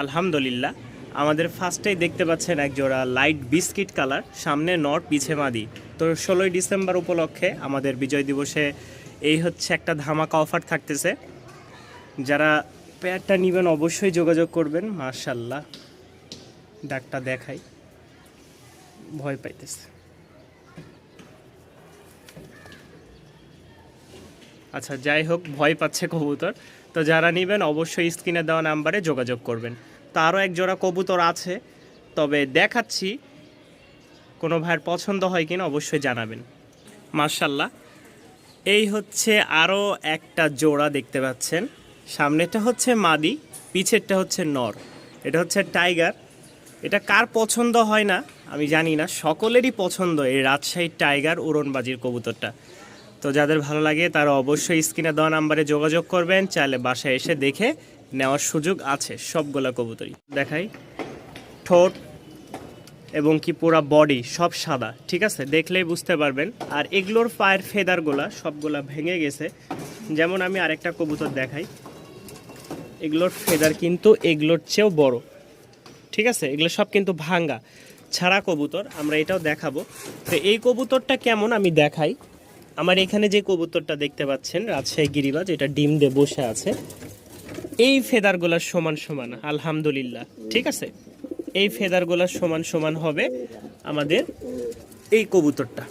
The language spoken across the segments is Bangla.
আলহামদুলিল্লাহ, আমাদের ফার্স্টেই দেখতে পাচ্ছেন এক জোড়া লাইট বিস্কিট কালার, সামনে নর পিছে মাদি। তো 16ই ডিসেম্বর উপলক্ষে আমাদের বিজয় দিবসে এই হচ্ছে একটা ধামাকা অফার থাকতেছে। যারা পেয়ারটা নেবেন অবশ্যই যোগাযোগ করবেন। মাশাল্লাহ, ডাকটা দেখাই, ভয় পাইতেছে। আচ্ছা, যাই হোক, ভয় পাচ্ছে কবুতর। তো যারা নেবেন অবশ্যই স্ক্রিনে দেওয়া নাম্বারে যোগাযোগ করবেন। তো আরও এক জোড়া কবুতর আছে, তবে দেখাচ্ছি, কোনো ভাইয়ের পছন্দ হয় কিনা অবশ্যই জানাবেন। মাশাল্লাহ, এই হচ্ছে আরও একটা জোড়া দেখতে পাচ্ছেন। সামনেটা হচ্ছে মাদি, পিছেরটা হচ্ছে নর। এটা হচ্ছে টাইগার। এটা কার পছন্দ হয় না আমি জানি না, সকলেরই পছন্দ এই রাজশাহী টাইগার উড়নবাজির কবুতরটা। তো যাদের ভালো লাগে তারা অবশ্যই স্ক্রিনে দেওয়া নাম্বারে যোগাযোগ করবেন। চাইলে বাসায় এসে দেখে নেওয়ার সুযোগ আছে। সবগুলা কবুতরই দেখাই, ঠোঁট এবং কি পুরা বডি সব সাদা, ঠিক আছে, দেখলেই বুঝতে পারবেন। আর এগুলোর পায়ের ফেদারগুলা সবগুলা ভেঙে গেছে। যেমন আমি আরেকটা কবুতর দেখাই, এগুলোর ফেদার কিন্তু এগুলোর চেয়েও বড়, ঠিক আছে। এগুলো সব কিন্তু ভাঙ্গা ছাড়া কবুতর। আমরা এটাও দেখাবো। তো এই কবুতরটা কেমন আমি দেখাই। আমার এখানে যে কবুতরটা দেখতে পাচ্ছেন রাজশাহী গিরিবাজ, এটা ডিম দিয়ে বসে আছে। এই ফেদারগুলার সমান সমান, আলহামদুলিল্লাহ, ঠিক আছে। এই ফেদারগুলার সমান সমান হবে আমাদের এই কবুতরটা।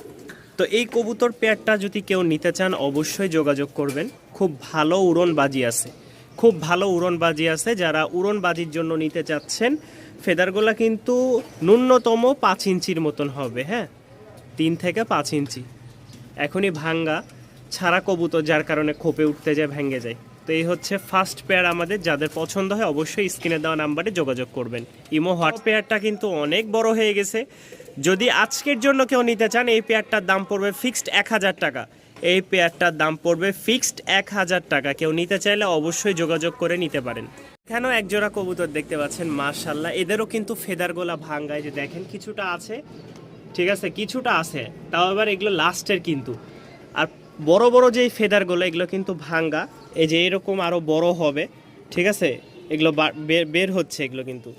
তো এই কবুতর পেয়ারটা যদি কেউ নিতে চান অবশ্যই যোগাযোগ করবেন। খুব ভালো উড়নবাজি আছে, খুব ভালো উড়নবাজি আছে। যারা উড়নবাজির জন্য নিতে চাচ্ছেন, ফেদারগুলা কিন্তু ন্যূনতম 5 ইঞ্চির মতন হবে, হ্যাঁ, 3 থেকে 5 ইঞ্চি। এখনই ভাঙ্গা ছাড়া কবুতর, যার কারণে খোপে উঠতে যায়, ভেঙে যায়। তো এই হচ্ছে ফার্স্ট পেয়ার আমাদের। যাদের পছন্দ হয় অবশ্যই স্ক্রিনে দেওয়া নাম্বারে যোগাযোগ করবেন। ইমো হোয়াটস পেয়ারটা কিন্তু অনেক বড় হয়ে গেছে। যদি আজকের জন্য কেউ নিতে চান, এই পেয়ারটার দাম পড়বে ফিক্সড 1000 টাকা। এই পেয়ারটার দাম পড়বে ফিক্সড 1000 টাকা। কেউ নিতে চাইলে অবশ্যই যোগাযোগ করে নিতে পারেন। এখানেও এক জোড়া কবুতর দেখতে পাচ্ছেন, মাশাল্লাহ। এদেরও কিন্তু ফেদারগুলা ভাঙ্গায়, যে দেখেন কিছুটা আছে, ঠিক আছে, কিছুটা আছে, তাও আবার এগুলো লাস্টের কিন্তু। আর বড় বড় যেই ফেদারগুলো এগুলো কিন্তু ভাঙ্গা, এই যে এরকম আরও বড় হবে, ঠিক আছে, এগুলো বের হচ্ছে এগুলো কিন্তু।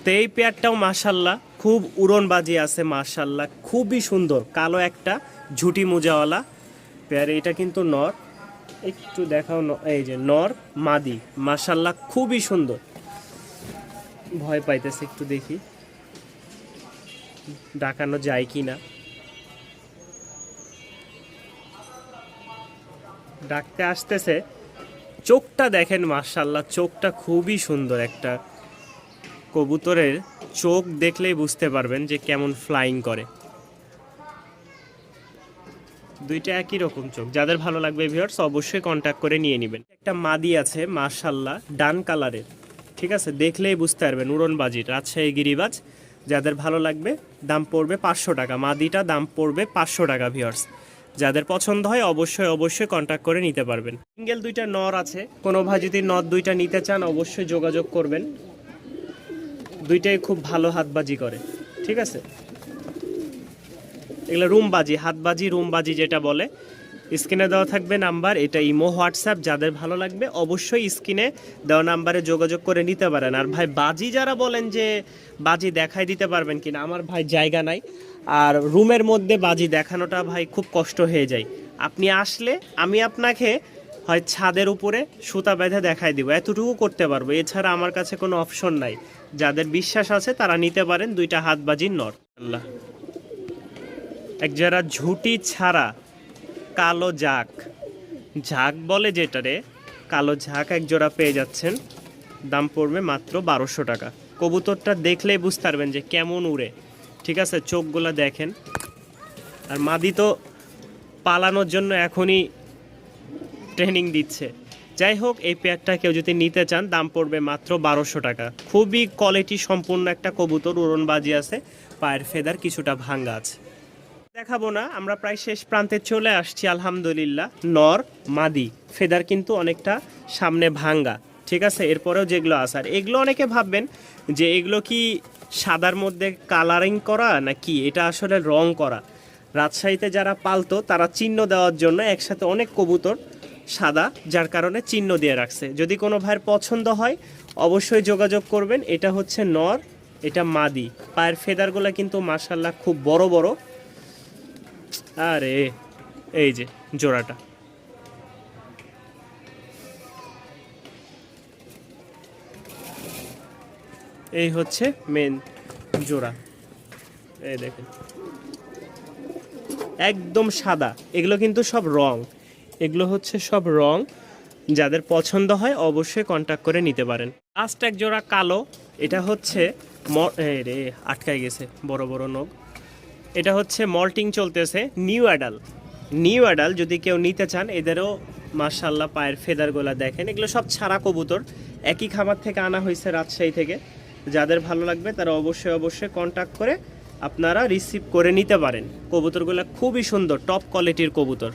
তো এই পেয়ারটাও মাশাল্লাহ খুব উড়নবাজি আছে, মাশাল্লাহ খুবই সুন্দর। কালো একটা ঝুটি মোজাওয়ালা পেয়ার। এটা কিন্তু নর, একটু দেখাও, এই যে নর মাদি, মাশাল্লাহ খুবই সুন্দর। ভয় পাইতেছে, একটু দেখি ডাকানো যায় কি না। ডাকতে আসতেছে। চোখটা দেখেন, মাশাল্লাহ চোখটা খুবই সুন্দর। একটা কবুতরের চোখ দেখলেই বুঝতে পারবেন যে কেমন ফ্লাইং করে। দুইটা একই রকম চোখ। যাদের ভালো লাগবে ভিউয়ার্স অবশ্যই কন্ট্যাক্ট করে নিয়ে নেবেন। একটা মাদি আছে, মাশাল্লাহ ডান কালারের, ঠিক আছে, দেখলেই বুঝতে পারবেন উড়নবাজির, রাজশাহী গিরিবাজ। যাদের ভালো লাগবে দাম পড়বে 500 টাকা। মাদিটা দাম পড়বে 500 টাকা ভিউয়ার্স। যাদের পছন্দ হয় অবশ্যই অবশ্যই কন্ট্যাক্ট করে নিতে পারবেন। সিঙ্গেল দুইটা নর আছে, কোনো ভাই যদি নর দুইটা নিতে চান অবশ্যই যোগাযোগ করবেন। দুইটাই খুব ভালো হাতবাজি করে, ঠিক আছে। এগুলো রুমবাজি, হাতবাজি, রুমবাজি যেটা বলে। স্ক্রিনে দেওয়া থাকবে নাম্বার, এটা ইমো হোয়াটসঅ্যাপ। যাদের ভালো লাগবে অবশ্যই স্ক্রিনে দেওয়া নাম্বারে যোগাযোগ করে নিতে পারেন। আর ভাই বাজি যারা বলেন যে বাজি দেখাই দিতে পারবেন কিনা, আমার ভাই জায়গা নাই, আর রুমের মধ্যে বাজি দেখানোটা ভাই খুব কষ্ট হয়ে যায়। আপনি আসলে আমি আপনাকে হয় ছাদের উপরে সুতা বেঁধে দেখাই দিব, এতটুকু করতে পারবো। এছাড়া আমার কাছে কোনো অপশন নাই। যাদের বিশ্বাস আছে তারা নিতে পারেন। দুইটা হাতবাজির নর। আল্লাহ, এক যারা ঝুটি ছাড়া কালো ঝাঁক, ঝাঁক বলে যেটারে, কালো ঝাঁক এক জোড়া পেয়ে যাচ্ছেন। দাম পড়বে মাত্র 1200 টাকা। কবুতরটা দেখলেই বুঝতে পারবেন যে কেমন উড়ে, ঠিক আছে, চোখগুলো দেখেন। আর মাদি তো পালানোর জন্য এখনই ট্রেনিং দিচ্ছে। যাই হোক, এই পেয়ারটা কেউ যদি নিতে চান দাম পড়বে মাত্র 1200 টাকা। খুবই কোয়ালিটি সম্পূর্ণ একটা কবুতর, উড়নবাজি আছে, পায়ের ফেদার কিছুটা ভাঙ্গা আছে। দেখাবো না, আমরা প্রায় শেষ প্রান্তে চলে আসছি। আলহামদুলিল্লাহ, নর মাদি, ফেদার কিন্তু অনেকটা সামনে ভাঙ্গা, ঠিক আছে। এরপরেও যেগুলো আছে, আর এগুলো অনেকে ভাববেন যে এগুলো কি সাদার মধ্যে কালারিং করা নাকি এটা আসলে রং করা। রাজশাহীতে যারা পালতো তারা চিহ্ন দেওয়ার জন্য একসাথে অনেক কবুতর সাদা, যার কারণে চিহ্ন দিয়ে রাখছে। যদি কোনো ভাইয়ের পছন্দ হয় অবশ্যই যোগাযোগ করবেন। এটা হচ্ছে নর, এটা মাদি। পায়ের ফেদারগুলো কিন্তু মাশাআল্লাহ খুব বড় বড়। আরে এই যে জোড়াটা, এই হচ্ছে মেন জোড়া। এই দেখেন একদম সাদা, এগুলো কিন্তু সব রং, এগুলো হচ্ছে সব রং। যাদের পছন্দ হয় অবশ্যই কন্ট্যাক্ট করে নিতে পারেন। লাস্ট এক জোড়া কালো, এটা হচ্ছে রে আটকায় গেছে বড় বড় নখ। এটা হচ্ছে মল্টিং চলতেছে, নিউ অ্যাডাল। নিউ অ্যাডাল যদি কেউ নিতে চান, এদেরও মাশাআল্লাহ পায়ের ফেদারগুলা দেখেন, এগুলো সব ছাড়া কবুতর, একই খামার থেকে আনা হয়েছে রাজশাহী থেকে। যাদের ভালো লাগবে তারা অবশ্যই কন্ট্যাক্ট করে আপনারা রিসিভ করে নিতে পারেন। কবুতরগুলো খুবই সুন্দর, টপ কোয়ালিটির কবুতর।